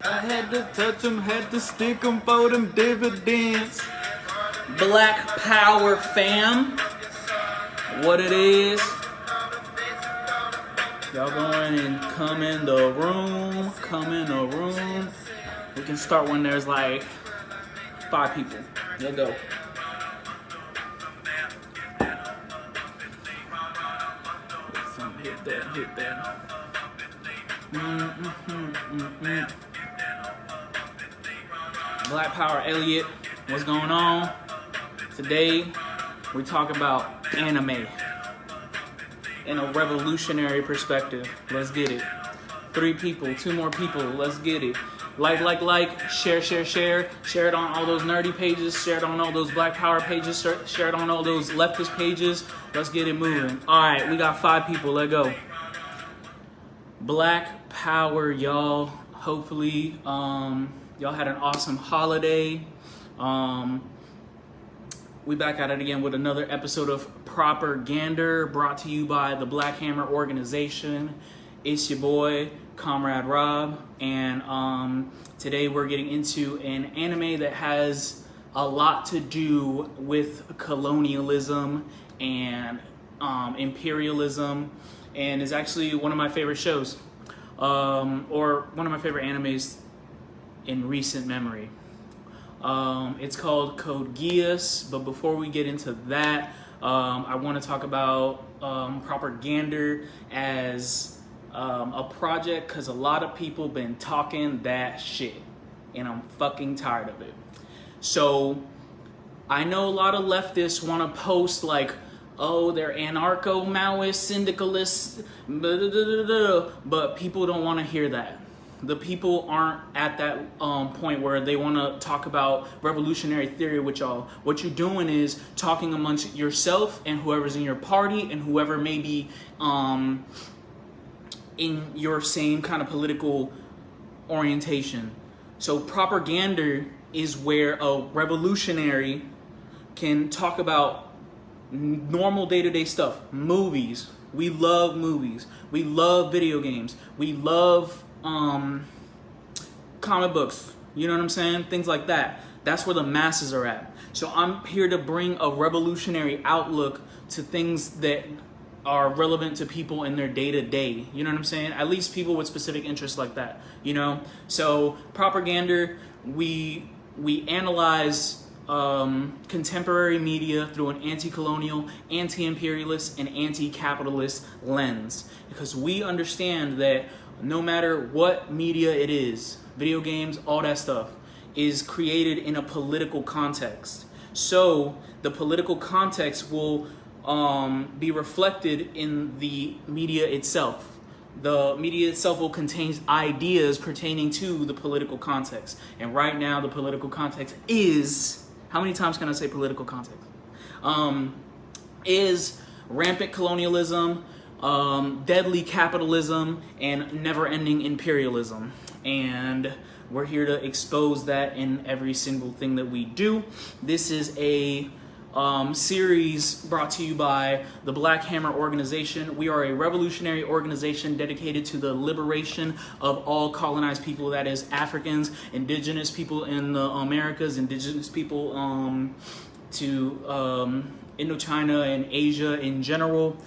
I had to touch them, had to stick them for them dividends. Black Power fam, what it is. Y'all go in and come in the room, We can start when there's like 5 people. Let's go. Hit that. Black Power Elliot, what's going on? Today, we talk about anime in a revolutionary perspective. Let's get it. 3 people, 2 more people, let's get it. Like, share it on all those nerdy pages, share it on all those Black Power pages, share it on all those leftist pages. Let's get it moving. All right, we got 5 people, let's go. Black Power, y'all. Hopefully, y'all had an awesome holiday. We back at it again with another episode of Proper-Gander, brought to you by the Black Hammer organization. It's your boy, Comrade Rob, and today we're getting into an anime that has a lot to do with colonialism and imperialism, and is actually one of my favorite shows, or one of my favorite animes in recent memory. It's called Code Geass, but before we get into that, I want to talk about Proper-Gander as a project, because a lot of people been talking that shit, and I'm fucking tired of it. So I know a lot of leftists want to post like, oh, they're anarcho-Maoist, syndicalists, blah, blah, blah, blah, but people don't want to hear that. The people aren't at that point where they want to talk about revolutionary theory with y'all. What you're doing is talking amongst yourself and whoever's in your party and whoever may be in your same kind of political orientation. So Proper-Gander is where a revolutionary can talk about normal day-to-day stuff. Movies. We love movies. We love video games. We love comic books. You know what I'm saying? Things like that. That's where the masses are at. So I'm here to bring a revolutionary outlook to things that are relevant to people in their day-to-day. You know what I'm saying? At least people with specific interests like that. You know? So Proper-Gander, we analyze contemporary media through an anti-colonial, anti-imperialist, and anti-capitalist lens, because we understand that no matter what media it is, video games, all that stuff, is created in a political context. So the political context will be reflected in the media itself. The media itself will contain ideas pertaining to the political context. And right now, the political context is, how many times can I say political context? Is rampant colonialism, deadly capitalism, and never-ending imperialism. And we're here to expose that in every single thing that we do. This is a series brought to you by the Black Hammer organization. We are a revolutionary organization dedicated to the liberation of all colonized people, that is Africans, indigenous people in the Americas, indigenous people to Indochina and Asia in general.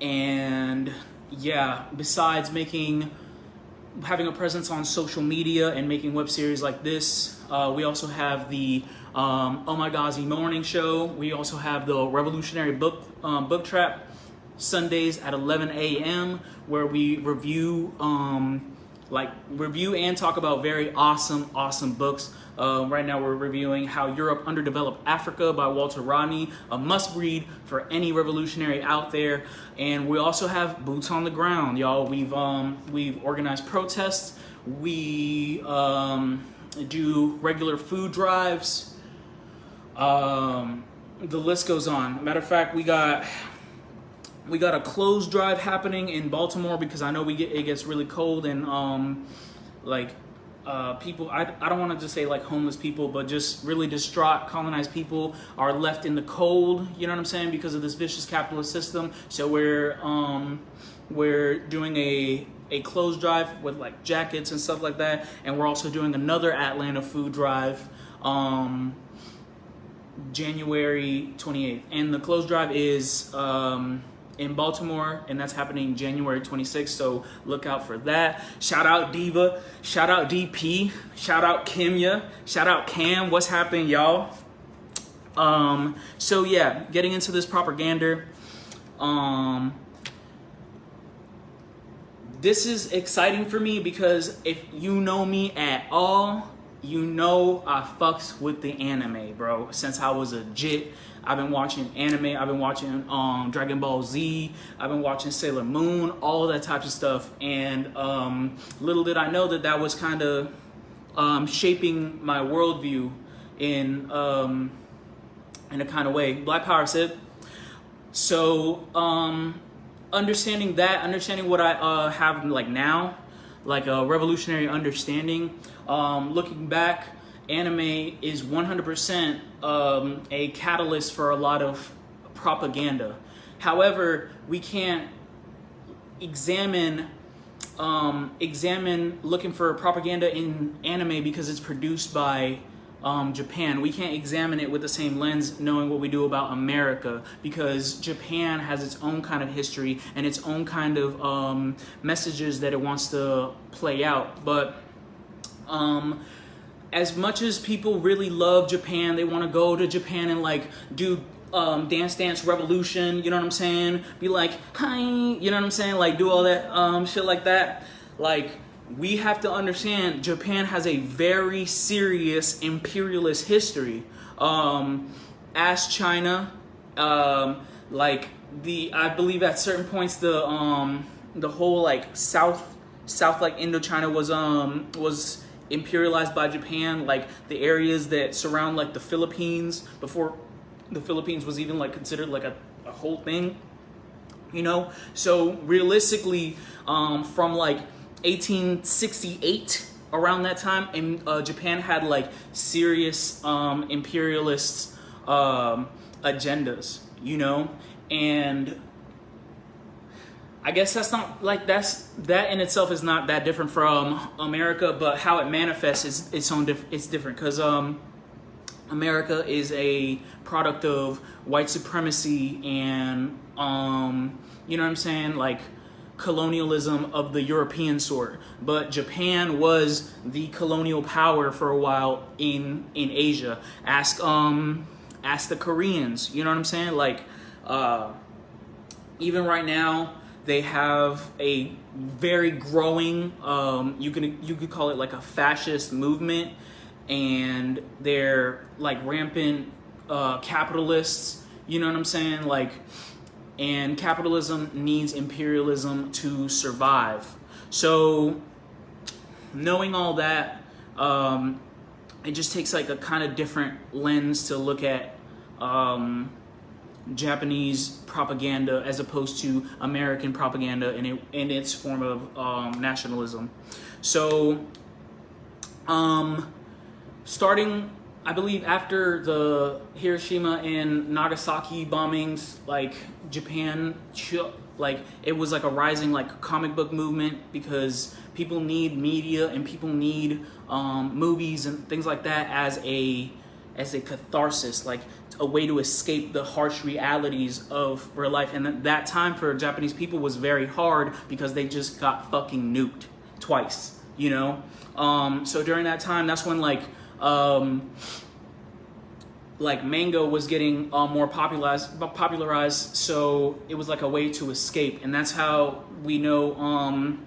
And yeah, besides having a presence on social media and making web series like this, we also have the Oh My Ghazi Morning Show. We also have the Revolutionary Book Trap Sundays at 11 a.m. where we review and talk about very awesome books. Right now we're reviewing How Europe Underdeveloped Africa by Walter Rodney, a must-read for any revolutionary out there. And we also have Boots on the Ground, y'all. We've organized protests. We do regular food drives. The list goes on. Matter of fact, we got a clothes drive happening in Baltimore because I know it gets really cold, and people, I don't want to just say like homeless people, but just really distraught colonized people are left in the cold, you know what I'm saying, because of this vicious capitalist system. So we're doing a a clothes drive with like jackets and stuff like that, and we're also doing another Atlanta food drive January 28th, and the clothes drive is in Baltimore, and that's happening January 26th, so look out for that. Shout out Diva, shout out DP, shout out Kimya, shout out Cam. What's happening, y'all? So yeah, getting into this Proper-Gander. This is exciting for me because if you know me at all, you know I fucks with the anime, bro. Since I was a jit, I've been watching anime. I've been watching Dragon Ball Z. I've been watching Sailor Moon, all of that type of stuff. And little did I know that that was kind of shaping my worldview in a kind of way. Black Power, Sid. So understanding what I have like now, like a revolutionary understanding. Looking back, anime is 100% a catalyst for a lot of propaganda. However, we can't examine looking for propaganda in anime because it's produced by Japan. We can't examine it with the same lens knowing what we do about America, because Japan has its own kind of history and its own kind of messages that it wants to play out. But as much as people really love Japan, they want to go to Japan and like do Dance Revolution, you know what I'm saying? Be like, hi, you know what I'm saying? Like do all that shit like that. Like, we have to understand Japan has a very serious imperialist history. Ask China, like I believe at certain points the whole like South like Indochina was imperialized by Japan, like the areas that surround like the Philippines before the Philippines was even like considered like a whole thing, you know? So realistically, from like 1868 around that time, and Japan had like serious imperialist agendas, you know? And I guess that's not like that in itself is not that different from America, but how it manifests is it's different, because America is a product of white supremacy and you know what I'm saying, like colonialism of the European sort. But Japan was the colonial power for a while in Asia. Ask the Koreans, you know what I'm saying? Like even right now they have a very growing you could call it like a fascist movement, and they're like rampant capitalists, you know what I'm saying? Like, and capitalism needs imperialism to survive. So knowing all that, it just takes like a kind of different lens to look at Japanese propaganda as opposed to American propaganda in its form of nationalism. So starting, I believe, after the Hiroshima and Nagasaki bombings, like Japan, like it was like a rising like comic book movement, because people need media and people need movies and things like that as a catharsis, like a way to escape the harsh realities of real life. And that time for Japanese people was very hard because they just got fucking nuked twice, you know? So during that time, that's when like manga was getting more popularized, so it was like a way to escape, and that's how we know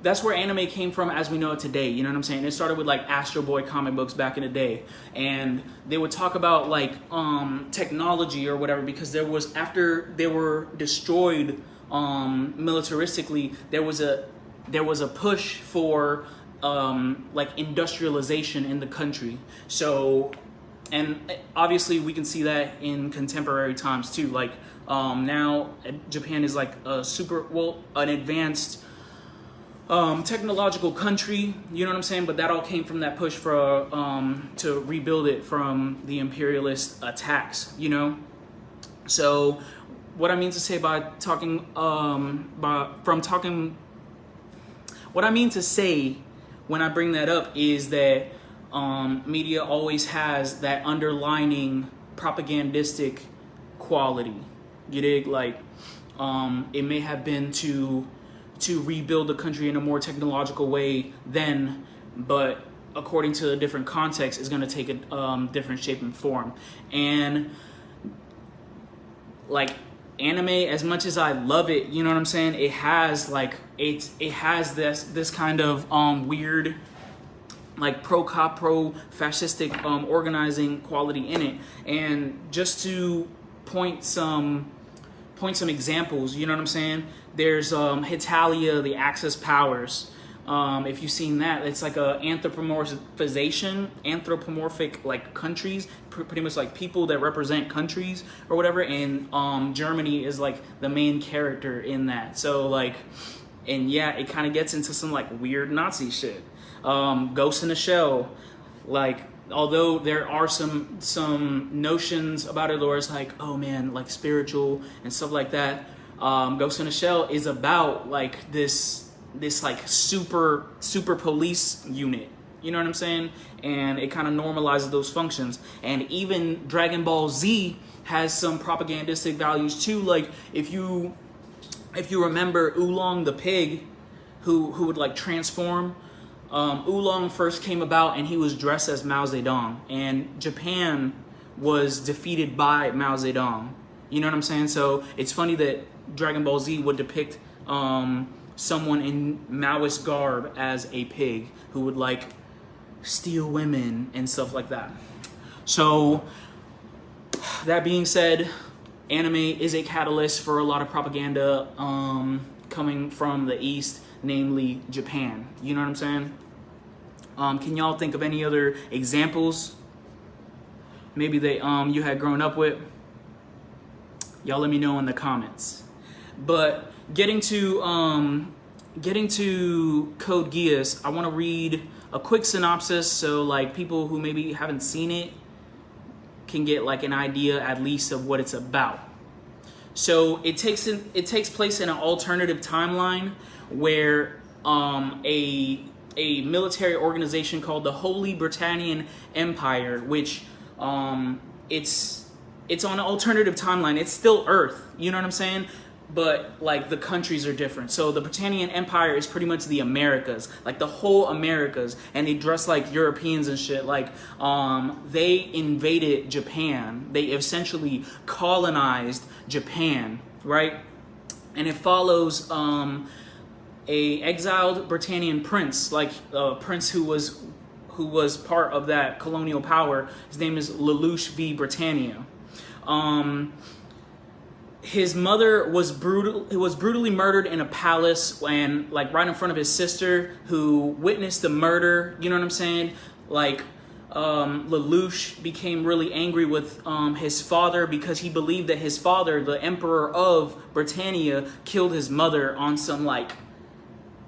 that's where anime came from as we know it today, you know what I'm saying? It started with like Astro Boy comic books back in the day, and they would talk about like technology or whatever, because there was, after they were destroyed militaristically, there was a push for like industrialization in the country. So, and obviously we can see that in contemporary times too. Like now Japan is like an advanced technological country, you know what I'm saying? But that all came from that push for to rebuild it from the imperialist attacks, you know? So what I mean to say by talking, what I mean to say when I bring that up is that media always has that underlining propagandistic quality. You dig? Like, it may have been to rebuild the country in a more technological way then, but according to a different context, is going to take a different shape and form. And like anime, as much as I love it, you know what I'm saying, it has like it has this kind of weird, like pro-cop, pro-fascistic organizing quality in it. And just to point some examples, you know what I'm saying, there's Hitalia, the Axis powers. If you've seen that, it's like a anthropomorphic like countries, pretty much like people that represent countries or whatever. And Germany is like the main character in that. So like, and yeah, it kind of gets into some like weird Nazi shit. Ghost in the Shell, like, although there are some notions about it where it's like, oh man, like spiritual and stuff like that. Ghost in the Shell is about like this like super police unit, you know what I'm saying? And it kind of normalizes those functions. And even Dragon Ball Z has some propagandistic values too. Like if you remember Oolong the pig, who would like transform. Oolong first came about and he was dressed as Mao Zedong, and Japan was defeated by Mao Zedong. You know what I'm saying? So it's funny that Dragon Ball Z would depict someone in Maoist garb as a pig who would like steal women and stuff like that. So that being said, anime is a catalyst for a lot of propaganda coming from the East, namely Japan. You know what I'm saying? Can y'all think of any other examples maybe that you had grown up with? Y'all let me know in the comments. But getting to Code Geass, I want to read a quick synopsis so like people who maybe haven't seen it can get like an idea at least of what it's about. So it takes place in an alternative timeline where a military organization called the Holy Britannian Empire, which it's on an alternative timeline. It's still Earth, you know what I'm saying? But like the countries are different. So the Britannian Empire is pretty much the Americas, like the whole Americas, and they dress like Europeans and shit. Like they invaded Japan. They essentially colonized Japan, right? And it follows a exiled Britannian prince, like a prince who was part of that colonial power. His name is Lelouch v. Britannia. His mother was brutally murdered in a palace, and like right in front of his sister, who witnessed the murder. You know what I'm saying? Like Lelouch became really angry with his father because he believed that his father, the Emperor of Britannia, killed his mother on some like,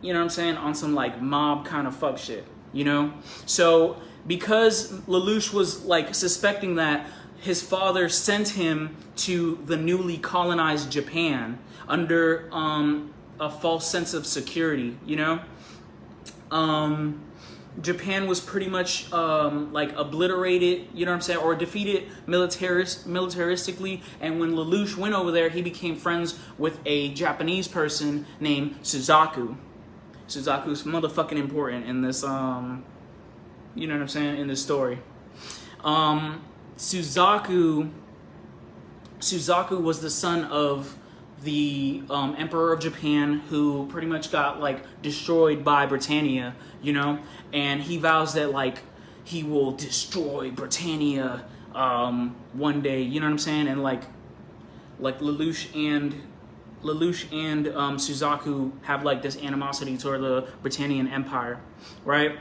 you know what I'm saying, on some like mob kind of fuck shit, you know? So because Lelouch was like suspecting that, his father sent him to the newly colonized Japan under a false sense of security, you know? Japan was pretty much like obliterated, you know what I'm saying, or defeated militaristically. And when Lelouch went over there, he became friends with a Japanese person named Suzaku. Suzaku's motherfucking important in this, you know what I'm saying, in this story. Suzaku was the son of the Emperor of Japan, who pretty much got like destroyed by Britannia, you know, and he vows that like he will destroy Britannia one day, you know what I'm saying, and like Lelouch and Suzaku have like this animosity toward the Britannian Empire, right?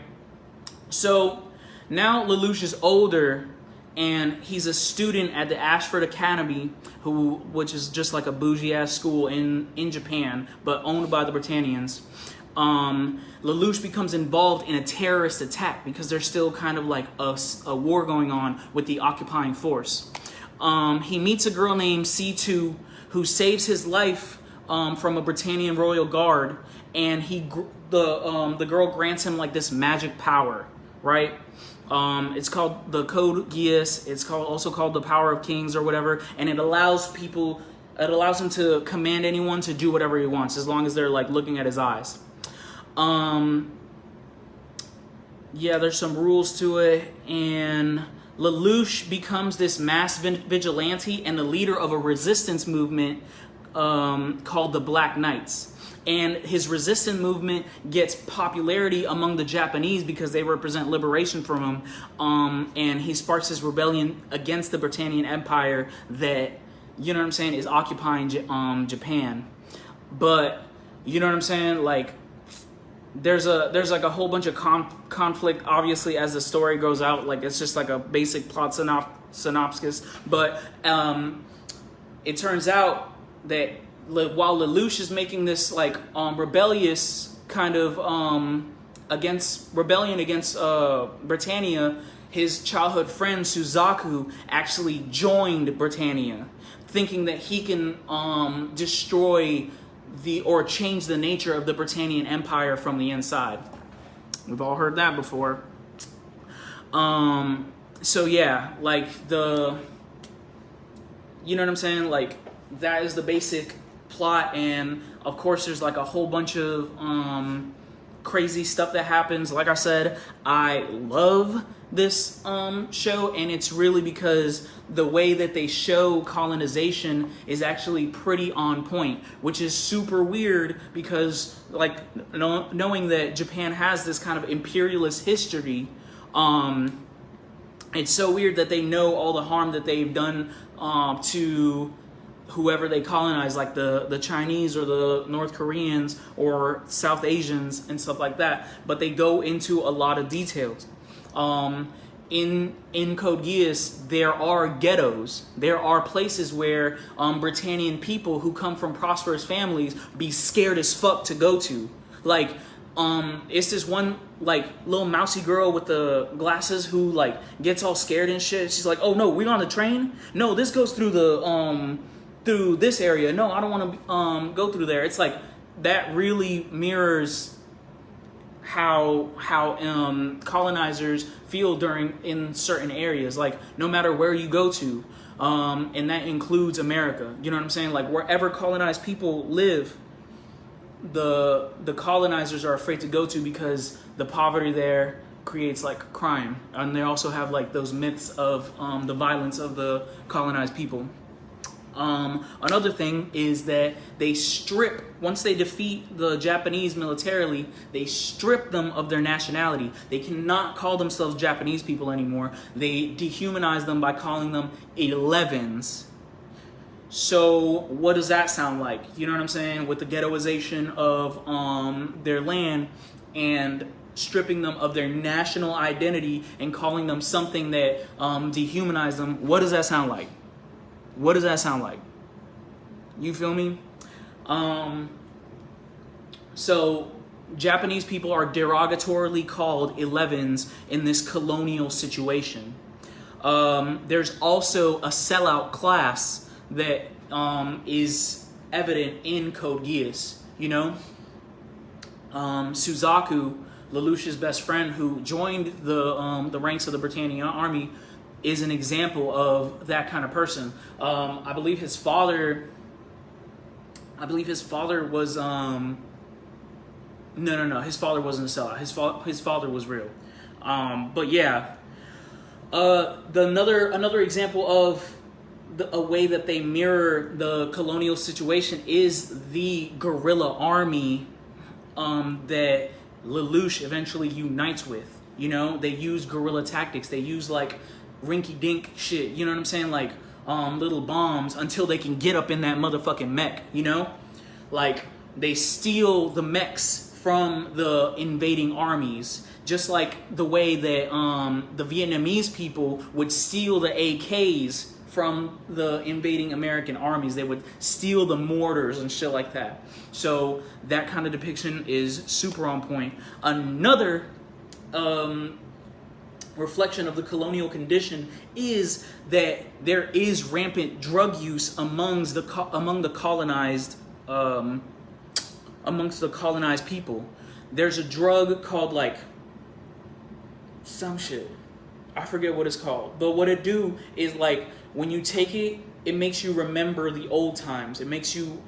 So now Lelouch is older, and he's a student at the Ashford Academy, which is just like a bougie ass school in Japan, but owned by the Britannians. Lelouch becomes involved in a terrorist attack because there's still kind of like a war going on with the occupying force. He meets a girl named C2, who saves his life from a Britannian royal guard, and the girl grants him like this magic power, right? It's called the Code Geass. It's also called the Power of Kings or whatever, and it allows him to command anyone to do whatever he wants as long as they're like looking at his eyes. Yeah, there's some rules to it, and Lelouch becomes this mass vigilante and the leader of a resistance movement called the Black Knights. And his resistance movement gets popularity among the Japanese because they represent liberation from him. And he sparks his rebellion against the Britannian Empire that, you know what I'm saying, is occupying Japan. But, you know what I'm saying, like, there's like a whole bunch of conflict, obviously, as the story goes out. Like, it's just like a basic plot synopsis. But it turns out that while Lelouch is making this like rebellious kind of rebellion against Britannia, his childhood friend Suzaku actually joined Britannia, thinking that he can destroy or change the nature of the Britannian Empire from the inside. We've all heard that before. So yeah, like you know what I'm saying? Like, that is the basic plot, and of course there's like a whole bunch of crazy stuff that happens. Like I said, I love this show, and it's really because the way that they show colonization is actually pretty on point, which is super weird because, like, knowing that Japan has this kind of imperialist history, it's so weird that they know all the harm that they've done to whoever they colonize, like the Chinese or the North Koreans or South Asians and stuff like that. But they go into a lot of details. In Code Geass, there are ghettos. There are places where Britannian people who come from prosperous families be scared as fuck to go to. Like, it's this one like little mousy girl with the glasses who like gets all scared and shit. She's like, "Oh no, we're on the train? No, this goes through the through this area. No, I don't want to go through there." It's like that really mirrors how colonizers feel in certain areas. Like, no matter where you go to, and that includes America. You know what I'm saying? Like, wherever colonized people live, the colonizers are afraid to go to because the poverty there creates like crime, and they also have like those myths of the violence of the colonized people. Another thing is that they once they defeat the Japanese militarily, they strip them of their nationality. They cannot call themselves Japanese people anymore. They dehumanize them by calling them 11s. So what does that sound like? You know what I'm saying? With the ghettoization of their land and stripping them of their national identity and calling them something that dehumanizes them, what does that sound like? What does that sound like? You feel me? So Japanese people are derogatorily called 11s in this colonial situation. There's also a sellout class that is evident in Code Geass. You know, Suzaku, Lelouch's best friend, who joined the ranks of the Britannian army, is an example of that kind of person. I believe his father was no, his father wasn't a sellout. His father was real. But yeah, another example of a way that they mirror the colonial situation is the guerrilla army that Lelouch eventually unites with. You know, they use guerrilla tactics. They use like rinky-dink shit, you know what I'm saying? Like little bombs until they can get up in that motherfucking mech, you know? Like, they steal the mechs from the invading armies, just like the way that the Vietnamese people would steal the AKs from the invading American armies. They would steal the mortars and shit like that. So that kind of depiction is super on point. Another reflection of the colonial condition is that there is rampant drug use amongst the colonized people. There's a drug called like some shit. I forget what it's called. But what it do is like when you take it, it makes you remember the old times. It makes you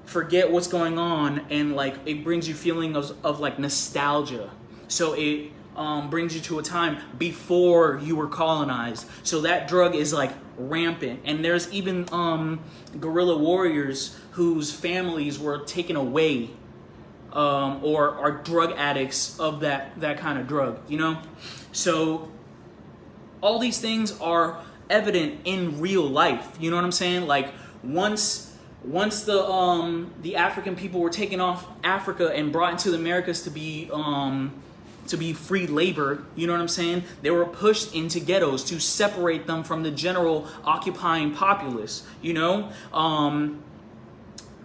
forget what's going on, and like it brings you feeling of like nostalgia. So it brings you to a time before you were colonized. So that drug is like rampant, and there's even guerrilla warriors whose families were taken away or are drug addicts of that kind of drug, you know? So all these things are evident in real life, you know what I'm saying? Like once the African people were taken off Africa and brought into the Americas to be free labor, you know what I'm saying? They were pushed into ghettos to separate them from the general occupying populace, you know?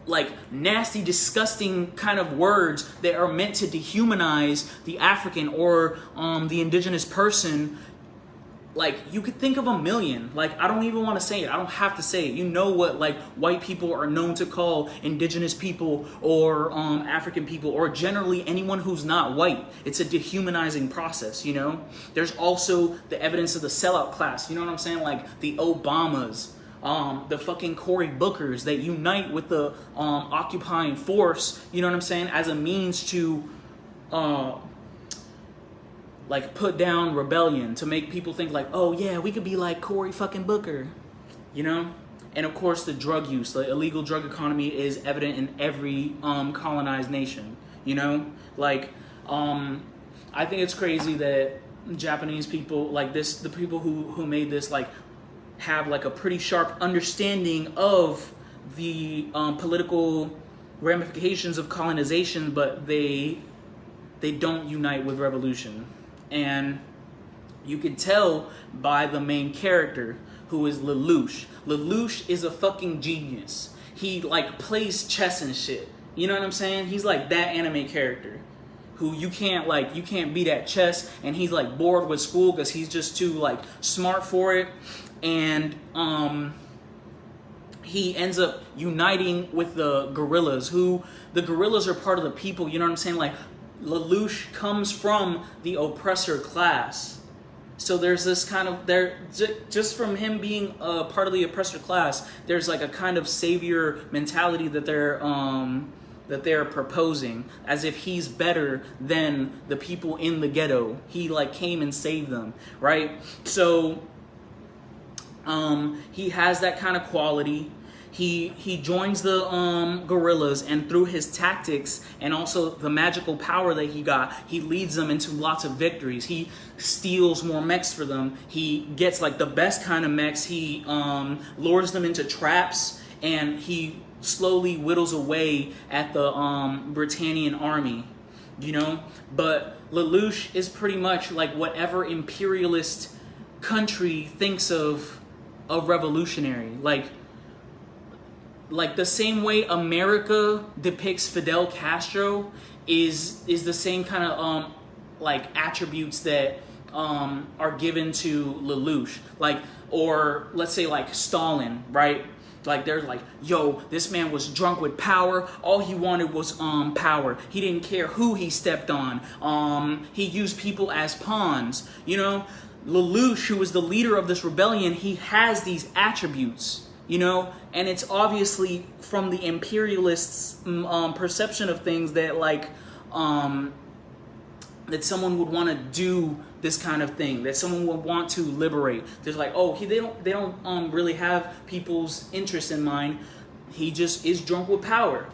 Like nasty, disgusting kind of words that are meant to dehumanize the African or the indigenous person. Like you could think of a million. Like I don't even want to say it. I don't have to say it. You know what like white people are known to call indigenous people or African people, or generally anyone who's not white. It's a dehumanizing process, you know? There's also the evidence of the sellout class, you know what I'm saying? Like the Obamas, the fucking Cory Bookers that unite with the occupying force, you know what I'm saying, as a means to like put down rebellion, to make people think like, oh yeah, we could be like Cory fucking Booker, you know? And of course the drug use, the illegal drug economy is evident in every colonized nation, you know? Like I think it's crazy that Japanese people like this, the people who made this, like have like a pretty sharp understanding of the political ramifications of colonization, but they don't unite with revolution. And you can tell by the main character, who is Lelouch. Lelouch is a fucking genius. He like plays chess and shit. You know what I'm saying? He's like that anime character who you can't beat at chess, and he's like bored with school because he's just too like smart for it. And he ends up uniting with the guerrillas, who the guerrillas are part of the people, you know what I'm saying? Like Lelouch comes from the oppressor class. So there's this kind of, just from him being a part of the oppressor class, there's like a kind of savior mentality that they're proposing, as if he's better than the people in the ghetto. He like came and saved them, right? So he has that kind of quality. He joins the guerrillas, and through his tactics and also the magical power that he got, he leads them into lots of victories. He steals more mechs for them. He gets like the best kind of mechs. He lures them into traps, and he slowly whittles away at the Britannian army, you know? But Lelouch is pretty much like whatever imperialist country thinks of revolutionary. Like the same way America depicts Fidel Castro is the same kind of like attributes that are given to Lelouch. Like, or let's say like Stalin, right? Like they're like, yo, this man was drunk with power. All he wanted was power. He didn't care who he stepped on. He used people as pawns. You know, Lelouch, who was the leader of this rebellion, he has these attributes. You know, and it's obviously from the imperialists' perception of things that like that someone would want to do this kind of thing, that someone would want to liberate. There's like, oh, they don't really have people's interests in mind. He just is drunk with power.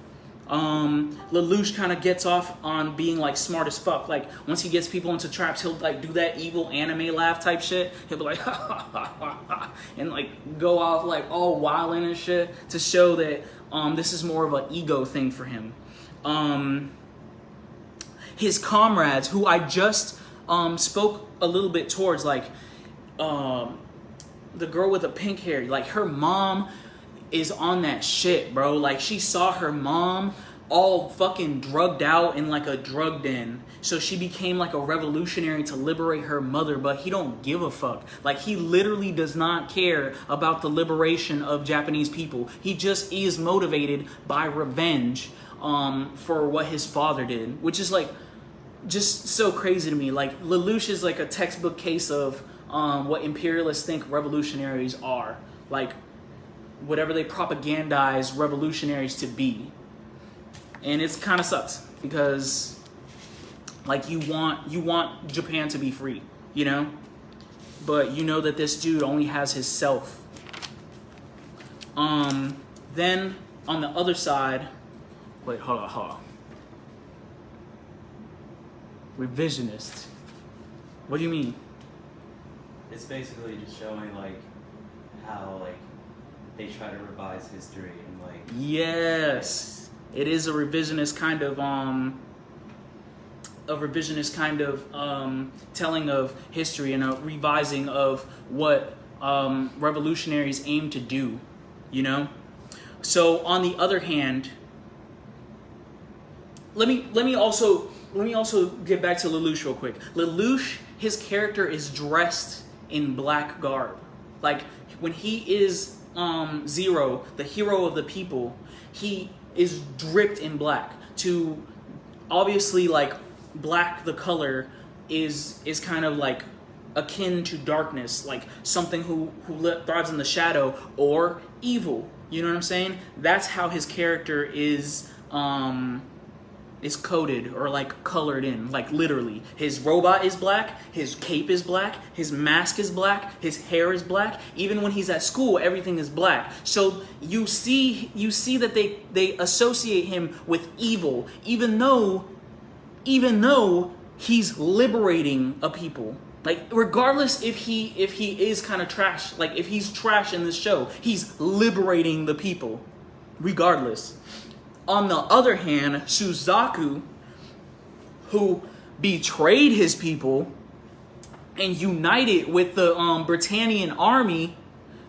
Lelouch kind of gets off on being like smart as fuck. Like once he gets people into traps, he'll like do that evil anime laugh type shit. He'll be like ha ha ha ha ha, and like go off like all wildin' and shit to show that this is more of an ego thing for him. His comrades, who I just spoke a little bit towards, like the girl with the pink hair, like her mom is on that shit, bro. Like she saw her mom all fucking drugged out in like a drug den. So she became like a revolutionary to liberate her mother, but he don't give a fuck. Like, he literally does not care about the liberation of Japanese people. He just is motivated by revenge for what his father did, which is like just so crazy to me. Like, Lelouch is like a textbook case of what imperialists think revolutionaries are. Like, whatever they propagandize revolutionaries to be. And it's kind of sucks because, like, you want Japan to be free, you know? But you know that this dude only has his self. Then on the other side, wait, hold on. Revisionist. What do you mean? It's basically just showing like how like they try to revise history and like. Yes. It is a revisionist kind of telling of history and a revising of what revolutionaries aim to do, you know? So on the other hand, let me also get back to Lelouch real quick. Lelouch, his character is dressed in black garb. Like, when he is Zero, the hero of the people, he is dripped in black. To obviously, like, black, the color is kind of like akin to darkness, like something who thrives in the shadow, or evil. You know what I'm saying? That's how his character is coded or like colored in. Like, literally, his robot is black, his cape is black, his mask is black, his hair is black. Even when he's at school, everything is black. So you see that they associate him with evil, even though he's liberating a people. Like, regardless if he is kind of trash, like if he's trash in this show, he's liberating the people regardless. On the other hand, Suzaku, who betrayed his people and united with the Britannian army,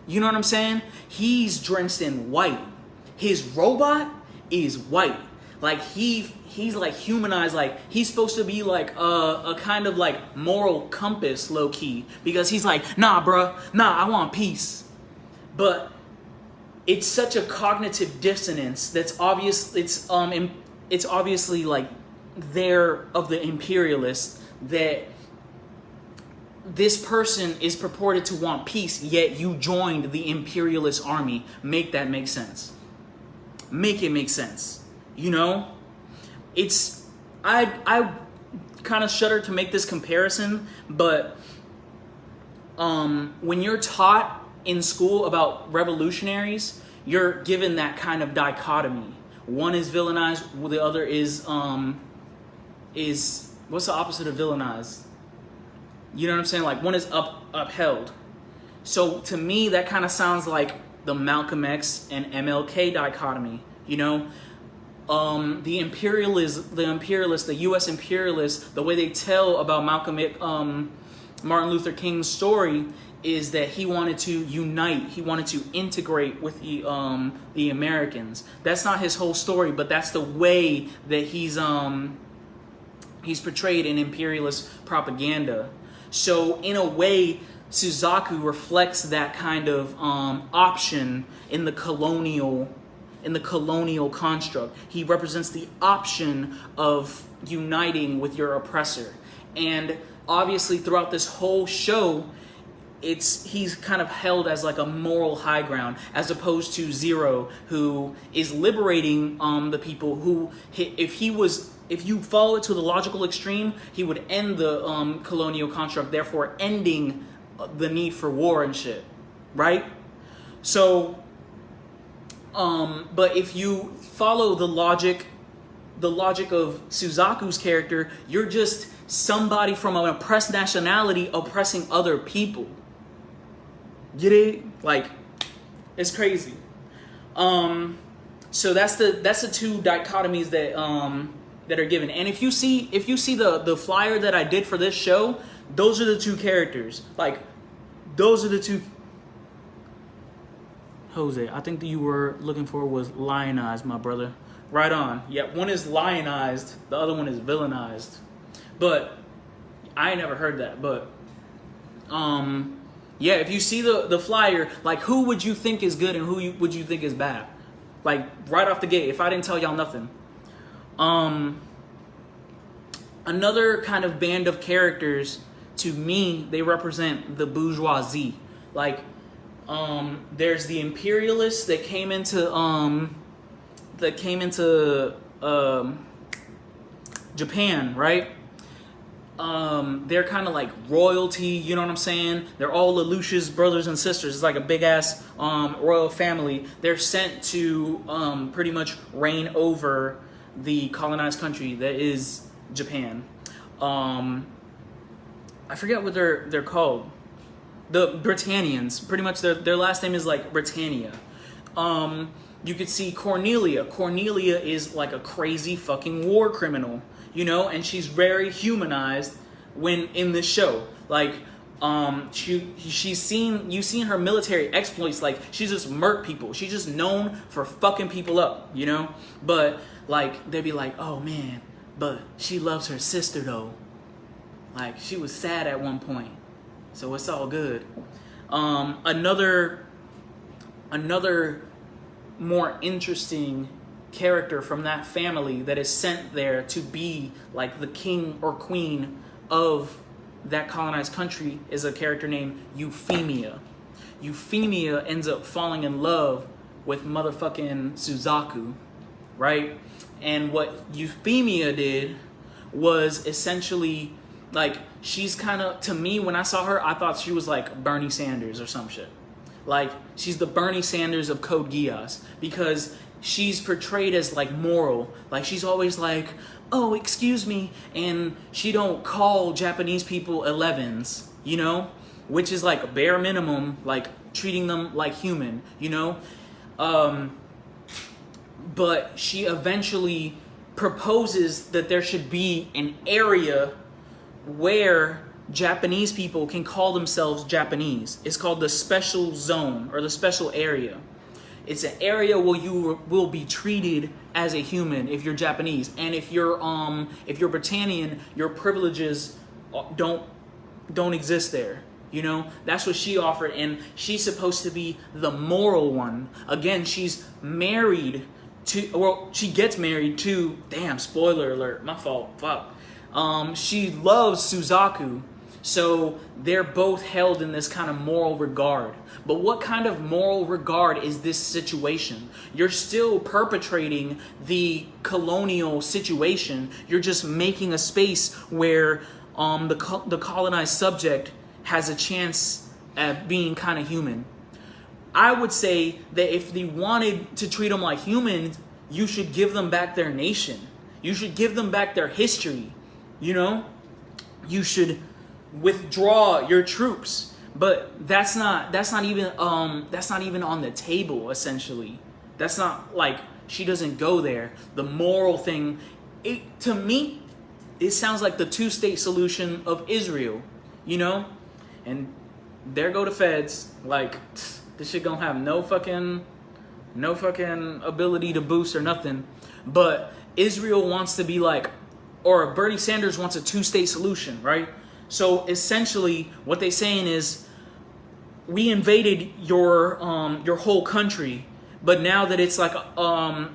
you know what I'm saying? He's drenched in white. His robot is white. Like, he's like humanized. Like, he's supposed to be like a kind of like moral compass, low key, because he's like, nah, bruh, I want peace. But it's such a cognitive dissonance that's obvious. It's obviously like there of the imperialists, that this person is purported to want peace, yet you joined the imperialist army. Make that make sense. Make it make sense. You know, I kind of shudder to make this comparison, but when you're taught in school about revolutionaries, you're given that kind of dichotomy. One is villainized, the other is what's the opposite of villainized? You know what I'm saying? Like, one is upheld. So to me, that kind of sounds like the Malcolm X and MLK dichotomy. You know, the U.S. imperialists, the way they tell about Martin Luther King's story is that he wanted to unite, he wanted to integrate with the Americans. That's not his whole story, but that's the way that he's portrayed in imperialist propaganda. So in a way, Suzaku reflects that kind of option in the colonial construct. He represents the option of uniting with your oppressor. And obviously throughout this whole show, he's kind of held as like a moral high ground, as opposed to Zero, who is liberating the people, who, if you follow it to the logical extreme, he would end the colonial construct, therefore ending the need for war and shit, right? So but if you follow the logic of Suzaku's character, you're just somebody from an oppressed nationality oppressing other people. Get it? Like, it's crazy. So that's the two dichotomies that are given. And if you see the flyer that I did for this show, those are the two characters. Like, those are the two. Jose, I think that you were looking for was lionize, my brother. Right on. Yep, one is lionized, the other one is villainized. But I ain't never heard that. But yeah, if you see the flyer, like, who would you think is good and who would you think is bad? Like, right off the gate, if I didn't tell y'all nothing. Another kind of band of characters, to me, they represent the bourgeoisie. Like, there's the imperialists that came into Japan, right? They're kind of like royalty, you know what I'm saying? They're all Lelouch's brothers and sisters. It's like a big ass royal family. They're sent to pretty much reign over the colonized country that is Japan. I forget what they're called. The Britannians. Pretty much their last name is like Britannia. You could see Cornelia. Cornelia is like a crazy fucking war criminal, you know, and she's very humanized when in this show. Like, you've seen her military exploits. Like, she's just murked people. She's just known for fucking people up, you know. But like, they'd be like, oh man, but she loves her sister though. Like, she was sad at one point, so it's all good. Another more interesting character from that family that is sent there to be like the king or queen of that colonized country is a character named Euphemia. Euphemia ends up falling in love with motherfucking Suzaku, right? And what Euphemia did was essentially, like, she's kind of, to me, when I saw her, I thought she was like Bernie Sanders or some shit. Like, she's the Bernie Sanders of Code Geass, because she's portrayed as like moral. Like, she's always like, oh, excuse me, and she don't call Japanese people 11s, you know, which is like bare minimum, like treating them like human, you know. But she eventually proposes that there should be an area where Japanese people can call themselves Japanese. It's called the special zone, or the special area. It's an area where you will be treated as a human if you're Japanese, and if you're Britannian, your privileges don't exist there. You know, that's what she offered, and she's supposed to be the moral one. Again, she's married to, well, she gets married to, damn, spoiler alert, my fault, fuck. She loves Suzaku, so they're both held in this kind of moral regard. But what kind of moral regard is this situation? You're still perpetrating the colonial situation. You're just making a space where the colonized subject has a chance at being kind of human. I would say that if they wanted to treat them like humans, you should give them back their nation. You should give them back their history. You know, you should withdraw your troops, but that's not even on the table. Essentially, that's not, like, she doesn't go there. The moral thing, to me, it sounds like the two-state solution of Israel. You know, and there go the feds. Like, this shit gonna have no fucking ability to boost or nothing. But Israel wants to be like, or Bernie Sanders wants a two-state solution, right? So essentially, what they're saying is, we invaded your whole country, but now that it's like now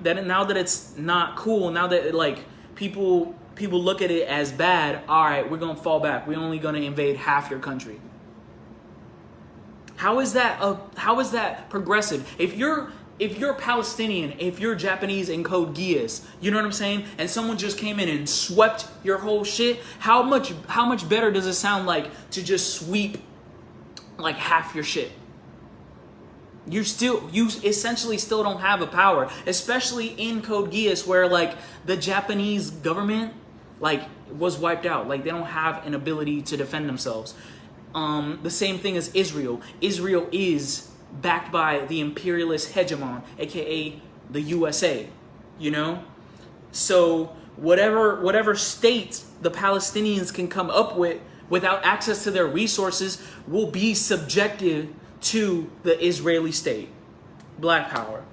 that it's not cool, now that like people look at it as bad, all right, we're gonna fall back. We're only gonna invade half your country. How is that progressive? If you're Palestinian, if you're Japanese in Code Geass, you know what I'm saying? And someone just came in and swept your whole shit, how much better does it sound like to just sweep like half your shit? You essentially still don't have a power, especially in Code Geass, where like the Japanese government like was wiped out. Like, they don't have an ability to defend themselves. The same thing as Israel. Israel is backed by the imperialist hegemon, aka the USA, you know? So whatever state the Palestinians can come up with without access to their resources will be subjected to the Israeli state. Black power.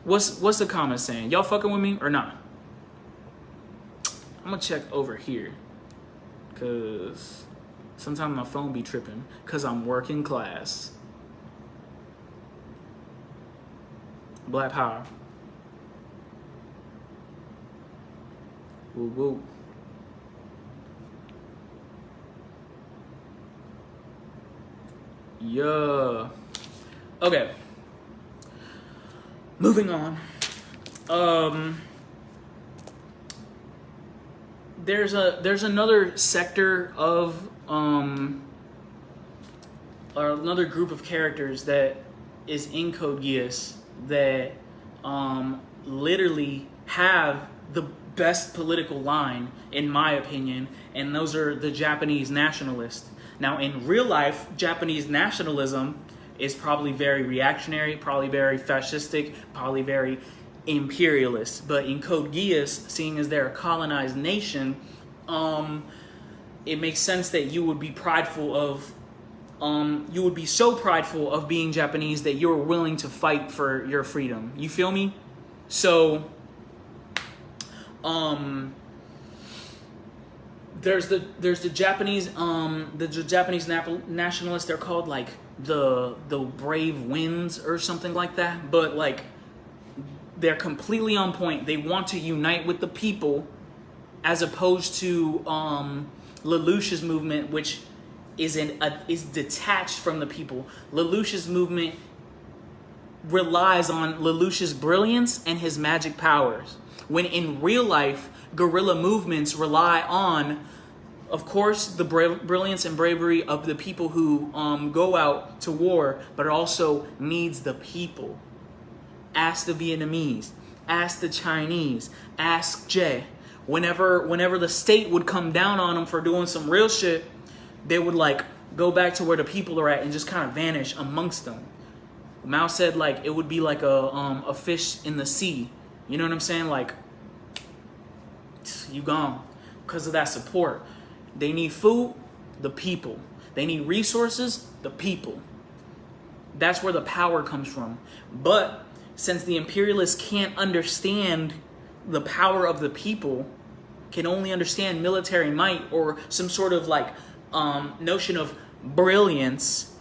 What's the comment saying? Y'all fucking with me or not? I'm gonna check over here, cause sometimes my phone be tripping, cause I'm working class. Black power. Woo woo. Yeah. Okay. Moving on. There's another sector of or another group of characters that is in Code Geass that literally have the best political line, in my opinion, and those are the Japanese nationalists. Now, in real life, Japanese nationalism is probably very reactionary, probably very fascistic, probably very imperialist. But in Code Geass, seeing as they're a colonized nation, it makes sense that you would be prideful of, you would be so prideful of being Japanese that you're willing to fight for your freedom. You feel me? So, there's the Japanese nationalists. They're called like the Brave Winds or something like that. But like, they're completely on point. They want to unite with the people, as opposed to Lelouch's movement, which is detached from the people. Lelouch's movement relies on Lelouch's brilliance and his magic powers, when in real life, guerrilla movements rely on, of course, the brilliance and bravery of the people who go out to war, but it also needs the people. Ask the Vietnamese, ask the Chinese, ask Jay. Whenever the state would come down on them for doing some real shit, they would like go back to where the people are at and just kind of vanish amongst them. Mao said like it would be like a fish in the sea. You know what I'm saying? Like, you gone because of that support. They need food, the people. They need resources, the people. That's where the power comes from. But since the imperialists can't understand the power of the people, can only understand military might or some sort of like notion of brilliance,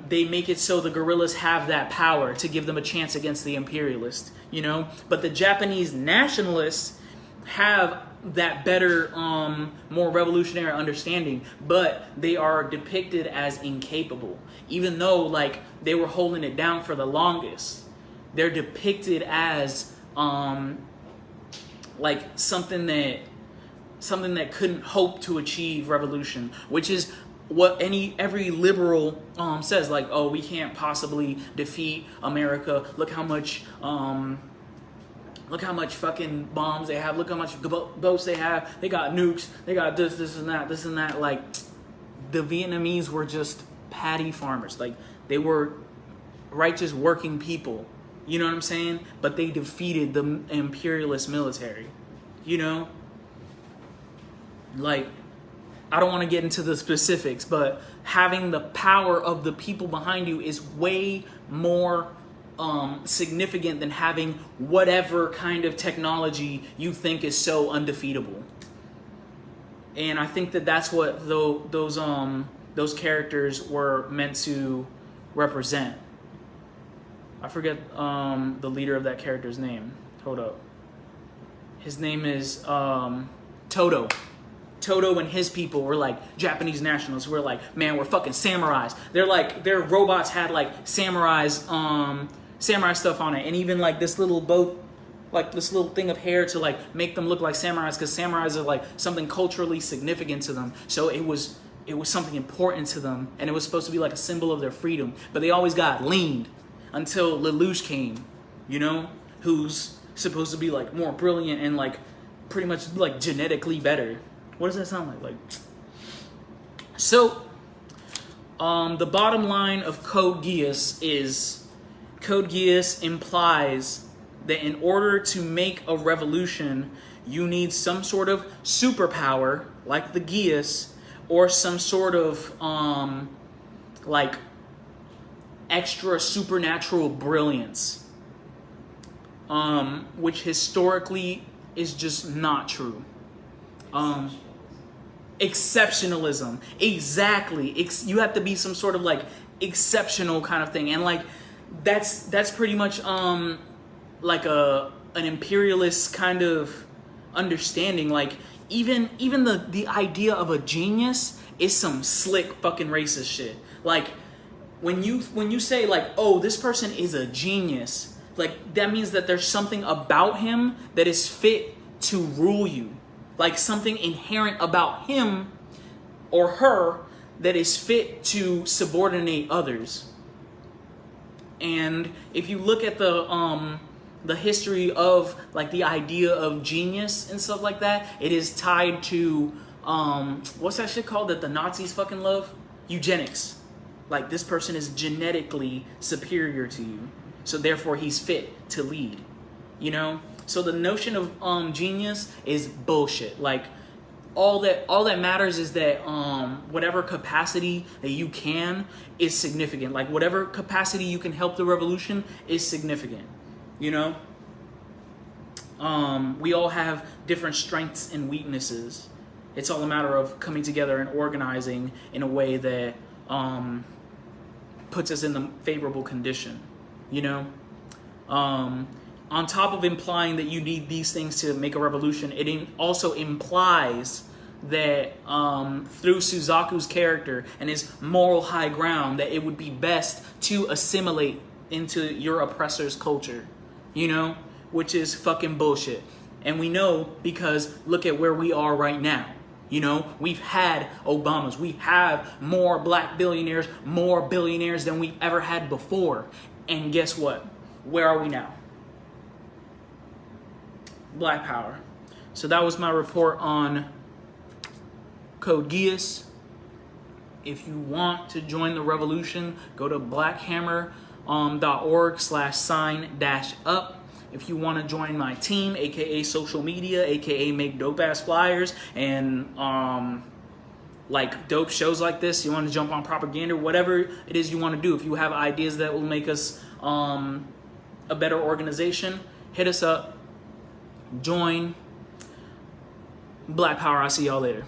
they make it so the guerrillas have that power to give them a chance against the imperialists, you know? But the Japanese nationalists have that better, more revolutionary understanding, but they are depicted as incapable. Even though like they were holding it down for the longest, they're depicted as like something that couldn't hope to achieve revolution, which is what every liberal says, like, oh, we can't possibly defeat America. Look how much fucking bombs they have. Look how much boats they have. They got nukes. They got this and that. Like, the Vietnamese were just paddy farmers. Like, they were righteous working people. You know what I'm saying? But they defeated the imperialist military. You know? Like, I don't want to get into the specifics, but having the power of the people behind you is way more significant than having whatever kind of technology you think is so undefeatable. And I think that that's what those characters were meant to represent. I forget the leader of that character's name. Hold up. His name is Toto. Toto and his people were like Japanese nationalists who were like, man, we're fucking samurais. They're like, their robots had like samurai stuff on it, and even like this little boat, like this little thing of hair to like make them look like samurais, because samurais are like something culturally significant to them. So it was something important to them, and it was supposed to be like a symbol of their freedom. But they always got leaned until Lelouch came, you know, who's supposed to be like more brilliant and like pretty much like genetically better. What does that sound like? So, the bottom line of Code Geass is, Code Geass implies that in order to make a revolution, you need some sort of superpower, like the Geass, or some sort of, like, extra supernatural brilliance. which historically is just not true. Exceptionalism, exactly. You have to be some sort of like exceptional kind of thing, and like that's pretty much like an imperialist kind of understanding. Like even the idea of a genius is some slick fucking racist shit. Like when you say like, oh, this person is a genius, like that means that there's something about him that is fit to rule you. Like something inherent about him or her that is fit to subordinate others. And if you look at the history of like the idea of genius and stuff like that, it is tied to what's that shit called that the Nazis fucking love? Eugenics. Like this person is genetically superior to you, so therefore he's fit to lead. You know? So the notion of genius is bullshit. Like all that matters is that whatever capacity that you can is significant. Like whatever capacity you can help the revolution is significant. You know? We all have different strengths and weaknesses. It's all a matter of coming together and organizing in a way that puts us in the favorable condition. You know? On top of implying that you need these things to make a revolution, it also implies that through Suzaku's character and his moral high ground, that it would be best to assimilate into your oppressor's culture, you know, which is fucking bullshit. And we know because look at where we are right now. You know, we've had Obamas. We have more black billionaires, more billionaires than we've ever had before. And guess what? Where are we now? Black power. So that was my report on Code Geass. If you want to join the revolution, go to blackhammer.org/sign-up. If you want to join my team, aka social media, aka make dope ass flyers and like dope shows like this, you want to jump on Proper-Gander, whatever it is you want to do. If you have ideas that will make us a better organization, hit us up. Join. Black Power. I'll see y'all later.